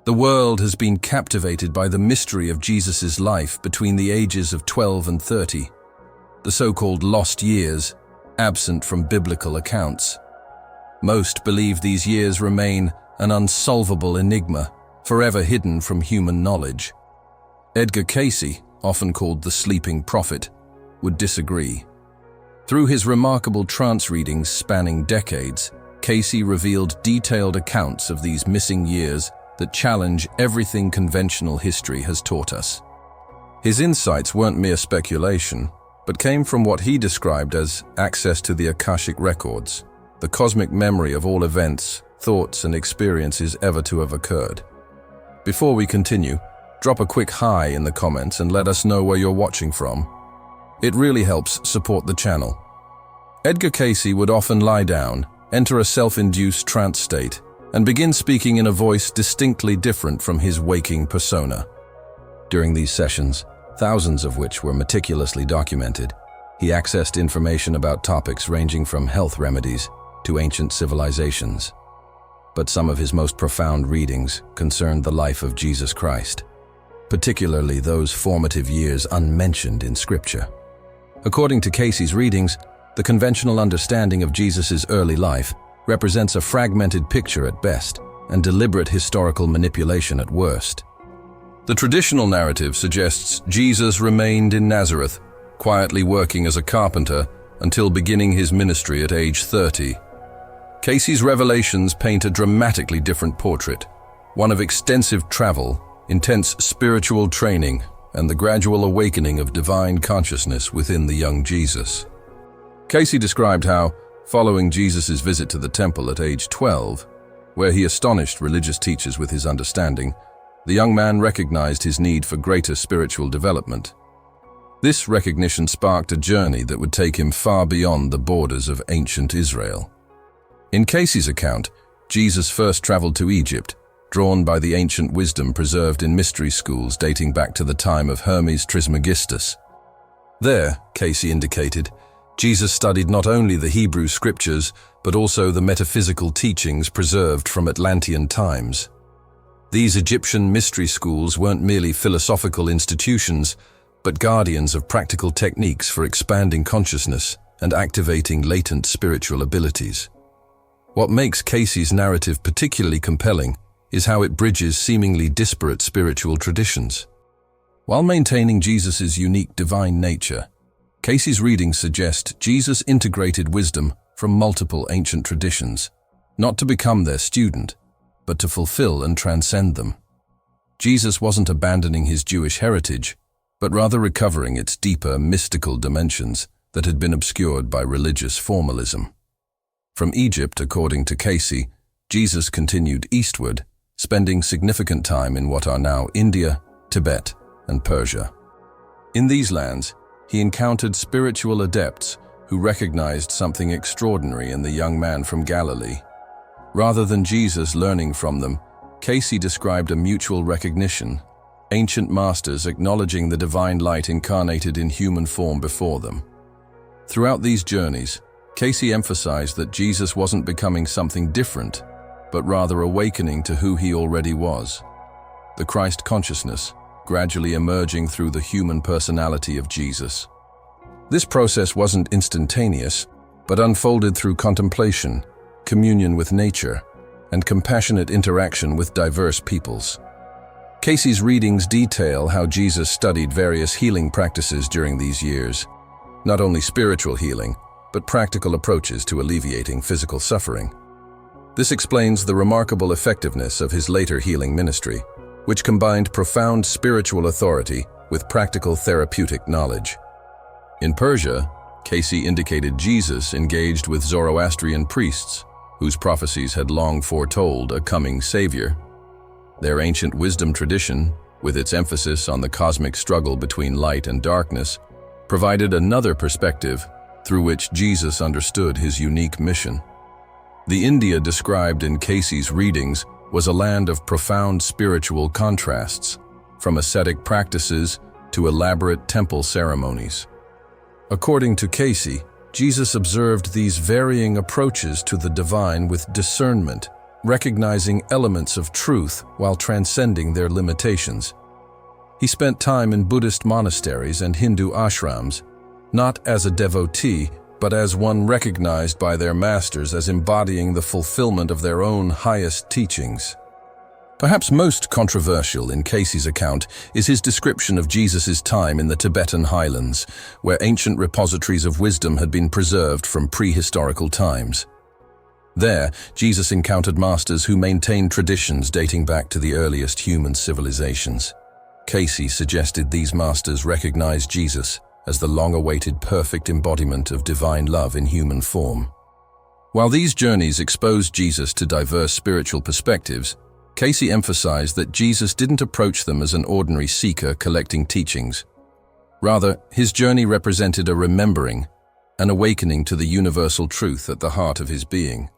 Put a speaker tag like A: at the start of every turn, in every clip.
A: The world has been captivated by the mystery of Jesus' life between the ages of 12 and 30, the so-called lost years, absent from biblical accounts. Most believe these years remain an unsolvable enigma, forever hidden from human knowledge. Edgar Cayce, often called the Sleeping Prophet, would disagree. Through his remarkable trance readings spanning decades, Cayce revealed detailed accounts of these missing years that challenge everything conventional history has taught us. His insights weren't mere speculation, but came from what he described as access to the Akashic records, the cosmic memory of all events, thoughts, and experiences ever to have occurred. Before we continue, drop a quick hi in the comments and let us know where you're watching from. It really helps support the channel. Edgar Cayce would often lie down, enter a self-induced trance state, and begin speaking in a voice distinctly different from his waking persona. During these sessions, thousands of which were meticulously documented, he accessed information about topics ranging from health remedies to ancient civilizations. But some of his most profound readings concerned the life of Jesus Christ, particularly those formative years unmentioned in Scripture. According to Cayce's readings, the conventional understanding of Jesus' early life represents a fragmented picture at best and deliberate historical manipulation at worst. The traditional narrative suggests Jesus remained in Nazareth, quietly working as a carpenter until beginning his ministry at age 30. Cayce's revelations paint a dramatically different portrait, one of extensive travel, intense spiritual training, and the gradual awakening of divine consciousness within the young Jesus. Cayce described how, following Jesus' visit to the temple at age 12, where he astonished religious teachers with his understanding, the young man recognized his need for greater spiritual development. This recognition sparked a journey that would take him far beyond the borders of ancient Israel. In Cayce's account, Jesus first traveled to Egypt, drawn by the ancient wisdom preserved in mystery schools dating back to the time of Hermes Trismegistus. There, Cayce indicated, Jesus studied not only the Hebrew scriptures, but also the metaphysical teachings preserved from Atlantean times. These Egyptian mystery schools weren't merely philosophical institutions, but guardians of practical techniques for expanding consciousness and activating latent spiritual abilities. What makes Cayce's narrative particularly compelling is how it bridges seemingly disparate spiritual traditions. While maintaining Jesus' unique divine nature, Cayce's readings suggest Jesus integrated wisdom from multiple ancient traditions, not to become their student, but to fulfill and transcend them. Jesus wasn't abandoning his Jewish heritage, but rather recovering its deeper mystical dimensions that had been obscured by religious formalism. From Egypt, according to Cayce, Jesus continued eastward, spending significant time in what are now India, Tibet, and Persia. In these lands, he encountered spiritual adepts who recognized something extraordinary in the young man from Galilee. Rather than Jesus learning from them, Cayce described a mutual recognition, ancient masters acknowledging the divine light incarnated in human form before them. Throughout these journeys, Cayce emphasized that Jesus wasn't becoming something different, but rather awakening to who he already was. The Christ consciousness, gradually emerging through the human personality of Jesus. This process wasn't instantaneous, but unfolded through contemplation, communion with nature, and compassionate interaction with diverse peoples. Cayce's readings detail how Jesus studied various healing practices during these years, not only spiritual healing, but practical approaches to alleviating physical suffering. This explains the remarkable effectiveness of his later healing ministry, which combined profound spiritual authority with practical therapeutic knowledge. In Persia, Cayce indicated Jesus engaged with Zoroastrian priests, whose prophecies had long foretold a coming savior. Their ancient wisdom tradition, with its emphasis on the cosmic struggle between light and darkness, provided another perspective through which Jesus understood his unique mission. The India described in Cayce's readings was a land of profound spiritual contrasts, from ascetic practices to elaborate temple ceremonies. According to Cayce, Jesus observed these varying approaches to the divine with discernment, recognizing elements of truth while transcending their limitations. He spent time in Buddhist monasteries and Hindu ashrams, not as a devotee, but as one recognized by their masters as embodying the fulfillment of their own highest teachings. Perhaps most controversial in Cayce's account is his description of Jesus' time in the Tibetan highlands, where ancient repositories of wisdom had been preserved from prehistorical times. There, Jesus encountered masters who maintained traditions dating back to the earliest human civilizations. Cayce suggested these masters recognized Jesus as the long-awaited perfect embodiment of divine love in human form. While these journeys exposed Jesus to diverse spiritual perspectives, Cayce emphasized that Jesus didn't approach them as an ordinary seeker collecting teachings. Rather, his journey represented a remembering, an awakening to the universal truth at the heart of his being.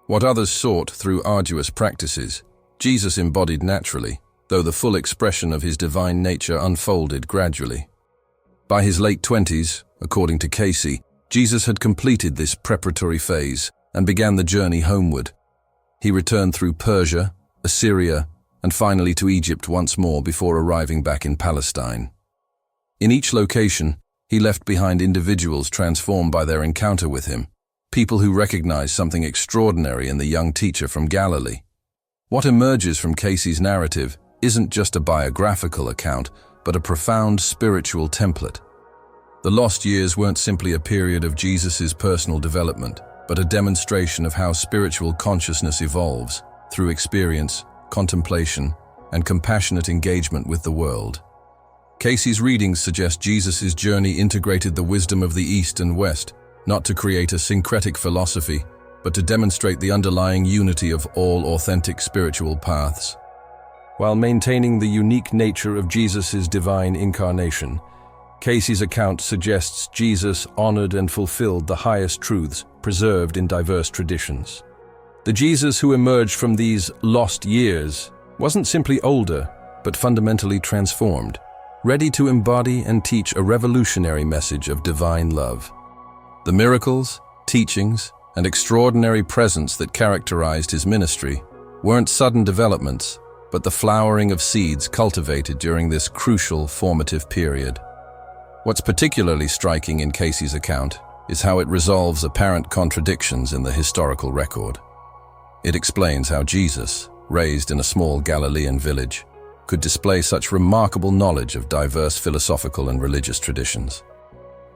A: What others sought through arduous practices, Jesus embodied naturally, though the full expression of his divine nature unfolded gradually. By his late 20s, according to Cayce, Jesus had completed this preparatory phase and began the journey homeward. He returned through Persia, Assyria, and finally to Egypt once more before arriving back in Palestine. In each location, he left behind individuals transformed by their encounter with him, people who recognized something extraordinary in the young teacher from Galilee. What emerges from Cayce's narrative isn't just a biographical account, but a profound spiritual template. The lost years weren't simply a period of Jesus' personal development, but a demonstration of how spiritual consciousness evolves through experience, contemplation, and compassionate engagement with the world. Cayce's readings suggest Jesus' journey integrated the wisdom of the East and West, not to create a syncretic philosophy, but to demonstrate the underlying unity of all authentic spiritual paths. While maintaining the unique nature of Jesus' divine incarnation, Cayce's account suggests Jesus honored and fulfilled the highest truths preserved in diverse traditions. The Jesus who emerged from these lost years wasn't simply older, but fundamentally transformed, ready to embody and teach a revolutionary message of divine love. The miracles, teachings, and extraordinary presence that characterized his ministry weren't sudden developments, but the flowering of seeds cultivated during this crucial formative period. What's particularly striking in Cayce's account is how it resolves apparent contradictions in the historical record. It explains how Jesus, raised in a small Galilean village, could display such remarkable knowledge of diverse philosophical and religious traditions.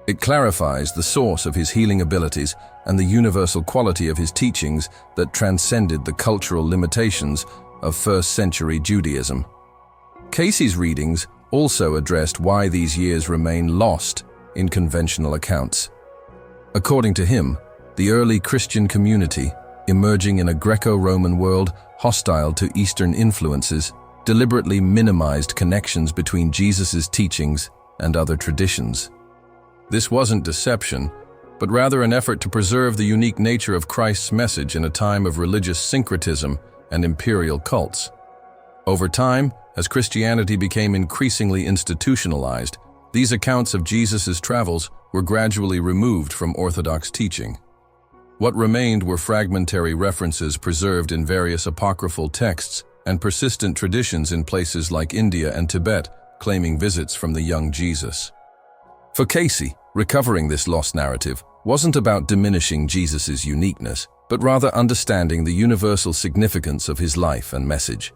A: It clarifies the source of his healing abilities and the universal quality of his teachings that transcended the cultural limitations of first-century Judaism. Cayce's readings also addressed why these years remain lost in conventional accounts. According to him, the early Christian community, emerging in a Greco-Roman world hostile to Eastern influences, deliberately minimized connections between Jesus' teachings and other traditions. This wasn't deception, but rather an effort to preserve the unique nature of Christ's message in a time of religious syncretism and imperial cults. Over time, as Christianity became increasingly institutionalized, these accounts of Jesus' travels were gradually removed from Orthodox teaching. What remained were fragmentary references preserved in various apocryphal texts and persistent traditions in places like India and Tibet, claiming visits from the young Jesus. For Cayce, recovering this lost narrative wasn't about diminishing Jesus' uniqueness, but rather understanding the universal significance of his life and message.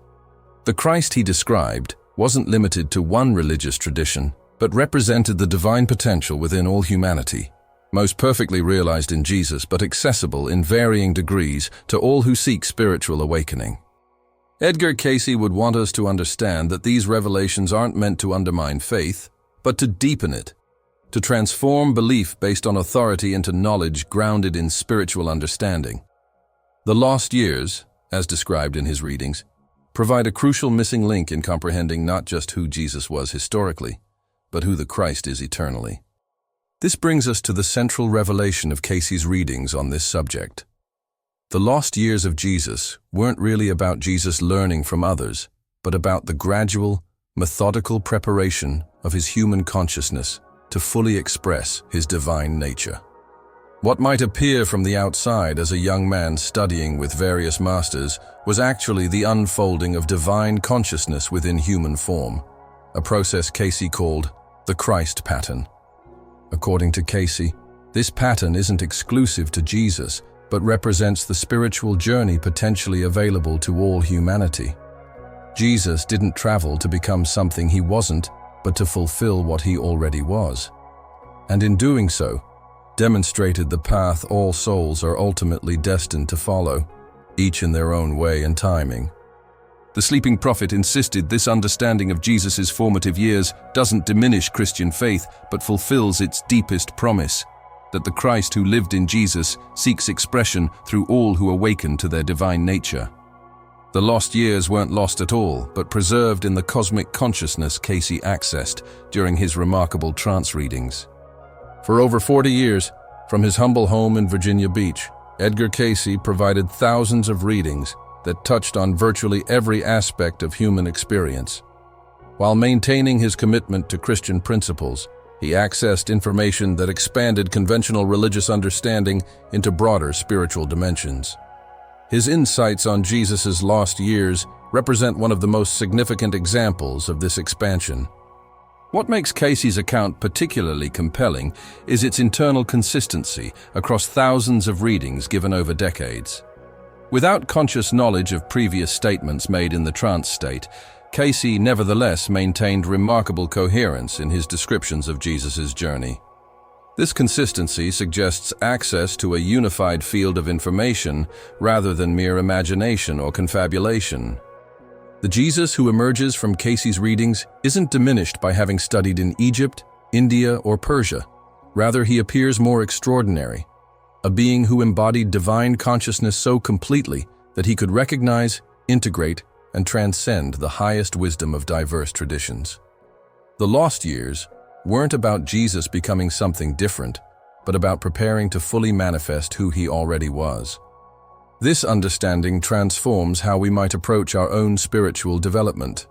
A: The Christ he described wasn't limited to one religious tradition, but represented the divine potential within all humanity, most perfectly realized in Jesus but accessible in varying degrees to all who seek spiritual awakening. Edgar Cayce would want us to understand that these revelations aren't meant to undermine faith, but to deepen it, to transform belief based on authority into knowledge grounded in spiritual understanding. The lost years, as described in his readings, provide a crucial missing link in comprehending not just who Jesus was historically, but who the Christ is eternally. This brings us to the central revelation of Cayce's readings on this subject. The lost years of Jesus weren't really about Jesus learning from others, but about the gradual, methodical preparation of his human consciousness to fully express his divine nature. What might appear from the outside as a young man studying with various masters was actually the unfolding of divine consciousness within human form, a process Cayce called the Christ pattern. According to Cayce, this pattern isn't exclusive to Jesus, but represents the spiritual journey potentially available to all humanity. Jesus didn't travel to become something he wasn't, but to fulfill what he already was. And in doing so, demonstrated the path all souls are ultimately destined to follow, each in their own way and timing. The sleeping prophet insisted this understanding of Jesus' formative years doesn't diminish Christian faith, but fulfills its deepest promise, that the Christ who lived in Jesus seeks expression through all who awaken to their divine nature. The lost years weren't lost at all, but preserved in the cosmic consciousness Cayce accessed during his remarkable trance readings. For over 40 years, from his humble home in Virginia Beach, Edgar Cayce provided thousands of readings that touched on virtually every aspect of human experience. While maintaining his commitment to Christian principles, he accessed information that expanded conventional religious understanding into broader spiritual dimensions. His insights on Jesus' lost years represent one of the most significant examples of this expansion. What makes Cayce's account particularly compelling is its internal consistency across thousands of readings given over decades. Without conscious knowledge of previous statements made in the trance state, Cayce nevertheless maintained remarkable coherence in his descriptions of Jesus' journey. This consistency suggests access to a unified field of information rather than mere imagination or confabulation. The Jesus who emerges from Cayce's readings isn't diminished by having studied in Egypt, India, or Persia. Rather, he appears more extraordinary, a being who embodied divine consciousness so completely that he could recognize, integrate, and transcend the highest wisdom of diverse traditions. The lost years weren't about Jesus becoming something different, but about preparing to fully manifest who he already was. This understanding transforms how we might approach our own spiritual development.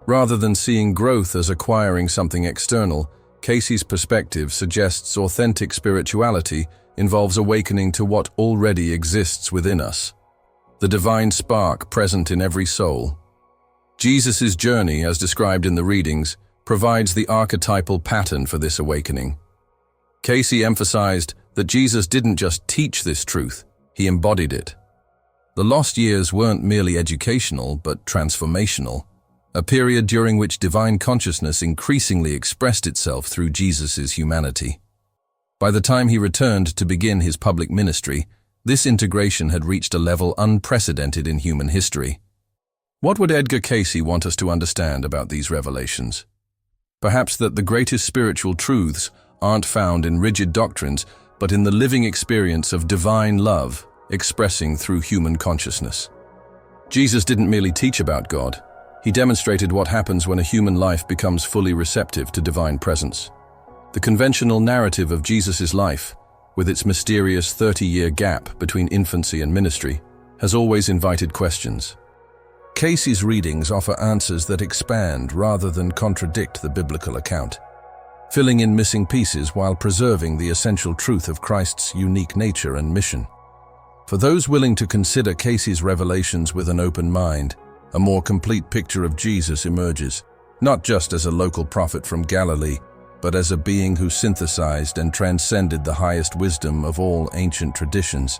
A: Rather than seeing growth as acquiring something external, Cayce's perspective suggests authentic spirituality involves awakening to what already exists within us, the divine spark present in every soul. Jesus' journey, as described in the readings, provides the archetypal pattern for this awakening. Cayce emphasized that Jesus didn't just teach this truth, he embodied it. The lost years weren't merely educational, but transformational, a period during which divine consciousness increasingly expressed itself through Jesus' humanity. By the time he returned to begin his public ministry, this integration had reached a level unprecedented in human history. What would Edgar Cayce want us to understand about these revelations? Perhaps that the greatest spiritual truths aren't found in rigid doctrines, but in the living experience of divine love expressing through human consciousness. Jesus didn't merely teach about God, he demonstrated what happens when a human life becomes fully receptive to divine presence. The conventional narrative of Jesus' life, with its mysterious 30-year gap between infancy and ministry, has always invited questions. Cayce's readings offer answers that expand rather than contradict the biblical account, filling in missing pieces while preserving the essential truth of Christ's unique nature and mission. For those willing to consider Cayce's revelations with an open mind, a more complete picture of Jesus emerges, not just as a local prophet from Galilee, but as a being who synthesized and transcended the highest wisdom of all ancient traditions.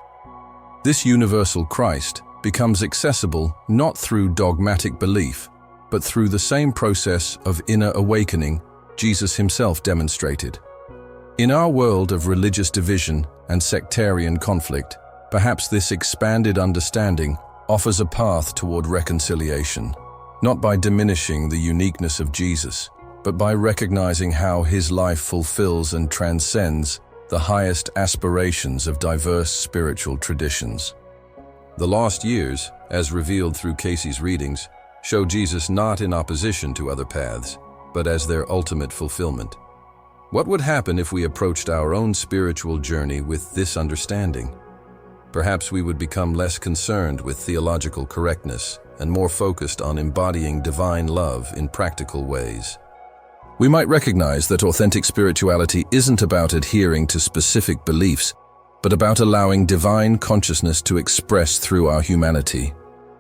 A: This universal Christ becomes accessible not through dogmatic belief, but through the same process of inner awakening Jesus himself demonstrated. In our world of religious division and sectarian conflict, perhaps this expanded understanding offers a path toward reconciliation, not by diminishing the uniqueness of Jesus, but by recognizing how his life fulfills and transcends the highest aspirations of diverse spiritual traditions. The lost years, as revealed through Cayce's readings, show Jesus not in opposition to other paths, but as their ultimate fulfillment. What would happen if we approached our own spiritual journey with this understanding? Perhaps we would become less concerned with theological correctness and more focused on embodying divine love in practical ways. We might recognize that authentic spirituality isn't about adhering to specific beliefs, but about allowing divine consciousness to express through our humanity,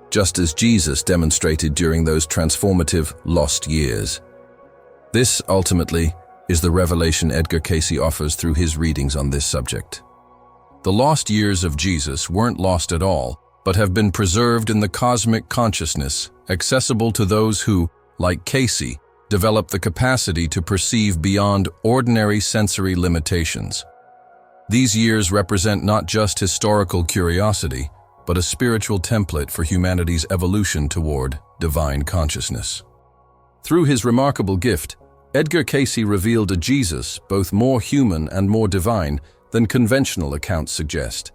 A: just as Jesus demonstrated during those transformative lost years. This, ultimately, is the revelation Edgar Cayce offers through his readings on this subject. The lost years of Jesus weren't lost at all, but have been preserved in the cosmic consciousness, accessible to those who, like Cayce, develop the capacity to perceive beyond ordinary sensory limitations. These years represent not just historical curiosity, but a spiritual template for humanity's evolution toward divine consciousness. Through his remarkable gift, Edgar Cayce revealed a Jesus both more human and more divine than conventional accounts suggest,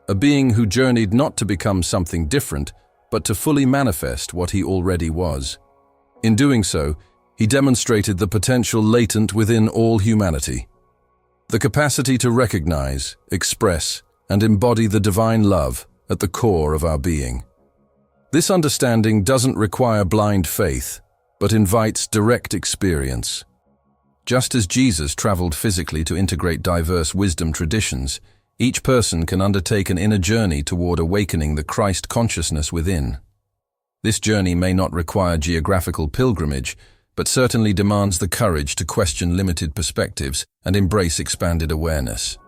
A: a being who journeyed not to become something different, but to fully manifest what he already was. In doing so, he demonstrated the potential latent within all humanity, the capacity to recognize, express, and embody the divine love at the core of our being. This understanding doesn't require blind faith, but invites direct experience. Just as Jesus traveled physically to integrate diverse wisdom traditions, each person can undertake an inner journey toward awakening the Christ consciousness within. This journey may not require geographical pilgrimage, but certainly demands the courage to question limited perspectives and embrace expanded awareness.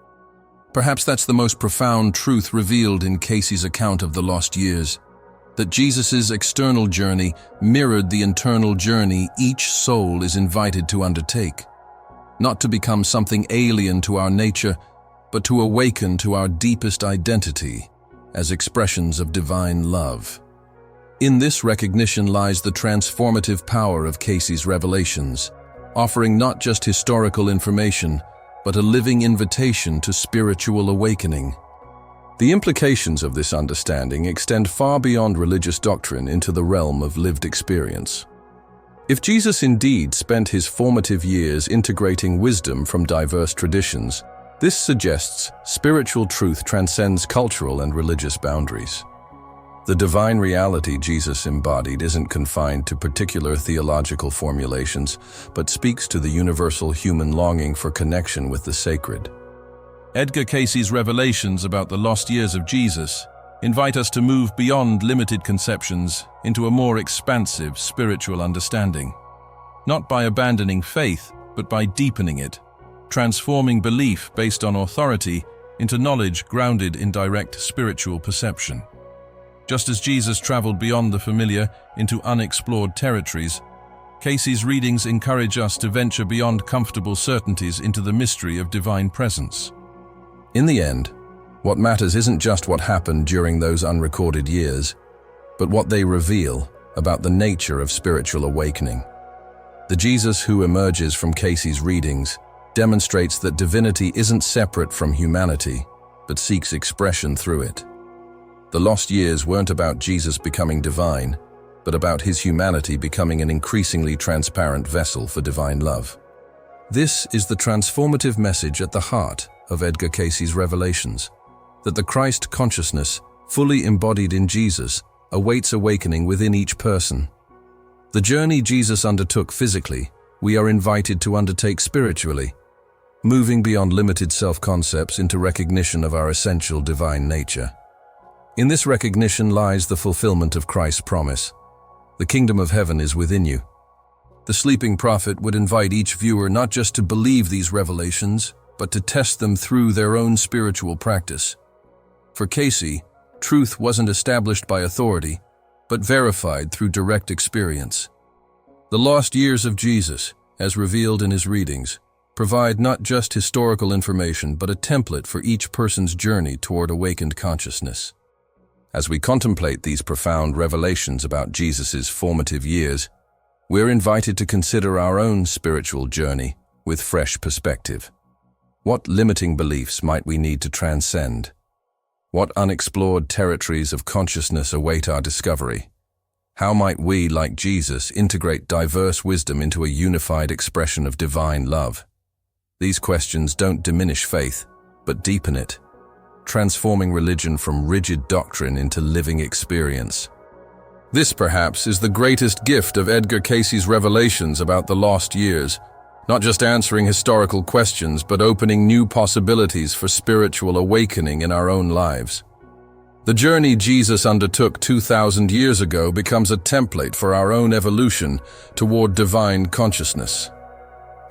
A: Perhaps that's the most profound truth revealed in Cayce's account of the lost years, that Jesus' external journey mirrored the internal journey each soul is invited to undertake, not to become something alien to our nature, but to awaken to our deepest identity as expressions of divine love. In this recognition lies the transformative power of Cayce's revelations, offering not just historical information, but a living invitation to spiritual awakening. The implications of this understanding extend far beyond religious doctrine into the realm of lived experience. If Jesus indeed spent his formative years integrating wisdom from diverse traditions, this suggests spiritual truth transcends cultural and religious boundaries. The divine reality Jesus embodied isn't confined to particular theological formulations, but speaks to the universal human longing for connection with the sacred. Edgar Cayce's revelations about the lost years of Jesus invite us to move beyond limited conceptions into a more expansive spiritual understanding, not by abandoning faith, but by deepening it, transforming belief based on authority into knowledge grounded in direct spiritual perception. Just as Jesus traveled beyond the familiar into unexplored territories, Cayce's readings encourage us to venture beyond comfortable certainties into the mystery of divine presence. In the end, what matters isn't just what happened during those unrecorded years, but what they reveal about the nature of spiritual awakening. The Jesus who emerges from Cayce's readings demonstrates that divinity isn't separate from humanity, but seeks expression through it. The lost years weren't about Jesus becoming divine, but about his humanity becoming an increasingly transparent vessel for divine love. This is the transformative message at the heart of Edgar Cayce's revelations, that the Christ consciousness, fully embodied in Jesus, awaits awakening within each person. The journey Jesus undertook physically, we are invited to undertake spiritually, moving beyond limited self-concepts into recognition of our essential divine nature. In this recognition lies the fulfillment of Christ's promise. The kingdom of heaven is within you. The sleeping prophet would invite each viewer not just to believe these revelations, but to test them through their own spiritual practice. For Cayce, truth wasn't established by authority, but verified through direct experience. The lost years of Jesus, as revealed in his readings, provide not just historical information, but a template for each person's journey toward awakened consciousness. As we contemplate these profound revelations about Jesus' formative years, we're invited to consider our own spiritual journey with fresh perspective. What limiting beliefs might we need to transcend? What unexplored territories of consciousness await our discovery? How might we, like Jesus, integrate diverse wisdom into a unified expression of divine love? These questions don't diminish faith, but deepen it, transforming religion from rigid doctrine into living experience. This, perhaps, is the greatest gift of Edgar Cayce's revelations about the lost years, not just answering historical questions, but opening new possibilities for spiritual awakening in our own lives. The journey Jesus undertook 2,000 years ago becomes a template for our own evolution toward divine consciousness.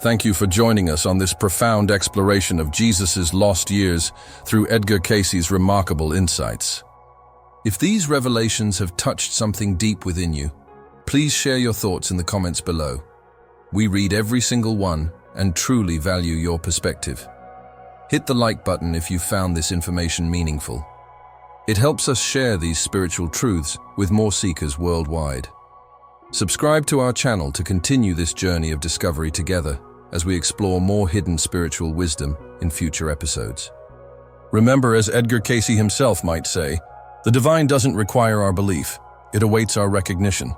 A: Thank you for joining us on this profound exploration of Jesus' lost years through Edgar Cayce's remarkable insights. If these revelations have touched something deep within you, please share your thoughts in the comments below. We read every single one and truly value your perspective. Hit the like button if you found this information meaningful. It helps us share these spiritual truths with more seekers worldwide. Subscribe to our channel to continue this journey of discovery together as we explore more hidden spiritual wisdom in future episodes. Remember, as Edgar Cayce himself might say, the divine doesn't require our belief, it awaits our recognition.